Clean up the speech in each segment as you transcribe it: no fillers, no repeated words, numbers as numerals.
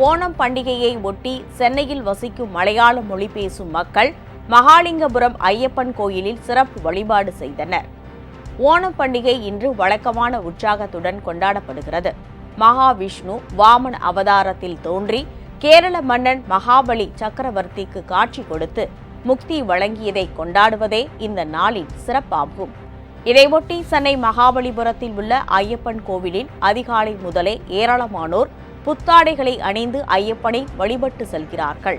ஓணம் பண்டிகையை ஒட்டி சென்னையில் வசிக்கும் மலையாள மொழி பேசும் மக்கள் மகாலிங்கபுரம் ஐயப்பன் கோயிலில் சிறப்பு வழிபாடு செய்தனர். ஓணம் பண்டிகை இன்று வழக்கமான உற்சாகத்துடன் கொண்டாடப்படுகிறது. மகாவிஷ்ணு வாமன அவதாரத்தில் தோன்றி கேரள மன்னன் மகாபலி சக்கரவர்த்திக்கு காட்சி கொடுத்து முக்தி வழங்கியதை கொண்டாடுவதே இந்த நாளின் சிறப்பாகும். இதையொட்டி சென்னை மகாபலிபுரத்தில் உள்ள ஐயப்பன் கோவிலில் அதிகாலை முதலே ஏராளமானோர் புத்தாடைகளை அணிந்து ஐயப்பனை வழிபட்டு செல்கிறார்கள்.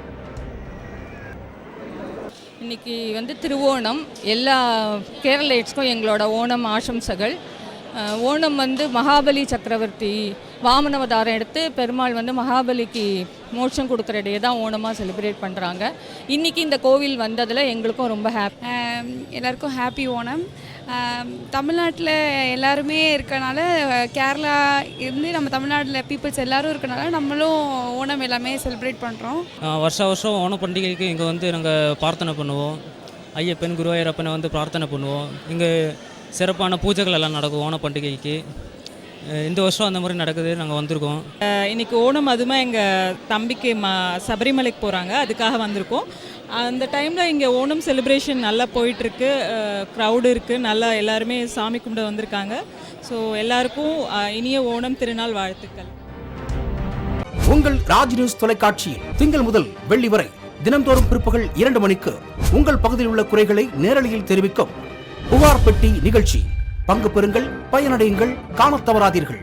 இன்னைக்கு திருவோணம். எல்லா கேரளைட்ஸ்க்கும் எங்களோட ஓணம் ஆசம்சைகள். ஓணம் மகாபலி சக்கரவர்த்தி வாமனவதாரம் எடுத்து பெருமாள் மகாபலிக்கு மோட்சம் கொடுக்குற டே தான் ஓணமாக செலிப்ரேட் பண்ணுறாங்க. இன்றைக்கி இந்த கோவில் வந்ததில் எங்களுக்கும் ரொம்ப எல்லாருக்கும் ஹாப்பி ஓணம். தமிழ்நாட்டில் எல்லாருமே இருக்கனால, கேரளா இருந்து நம்ம தமிழ்நாட்டில் பீப்புள்ஸ் எல்லோரும் இருக்கனால நம்மளும் ஓணம் எல்லாமே செலிப்ரேட் பண்ணுறோம். வருஷம் ஓணம் பண்டிகைக்கு இங்கே நாங்கள் பிரார்த்தனை பண்ணுவோம். ஐயப்பன் குருவாயூரப்பனை பிரார்த்தனை பண்ணுவோம். இங்கே சிறப்பான பூஜைகள் எல்லாம் நடக்கும் ஓணம் பண்டிகைக்கு. இந்த வருஷம் அந்த மாதிரி நடக்குது. நாங்கள் வந்திருக்கோம். இன்றைக்கி ஓணம் அதுமா எங்கள் தம்பிக்கு சபரிமலைக்கு போகிறாங்க, அதுக்காக வந்திருக்கோம். அந்த டைமில் இங்கே ஓணம் செலிப்ரேஷன் நல்லா போயிட்டுருக்கு. க்ரௌடு இருக்குது, நல்லா எல்லாருமே சாமி கும்பிட வந்திருக்காங்க. ஸோ எல்லாருக்கும் இனிய ஓணம் திருநாள் வாழ்த்துக்கள். உங்கள் ராஜ் நியூஸ் தொலைக்காட்சியில் திங்கள் முதல் வெள்ளி வரை தினந்தோறும் பிற்பகல் 2 மணிக்கு உங்கள் பகுதியில் உள்ள குறைகளை நேரலையில் தெரிவிக்கும் புகார் பெட்டி நிகழ்ச்சி. பங்கு பெறுங்கள், பயனடையுங்கள், காணத் தவறாதீர்கள்.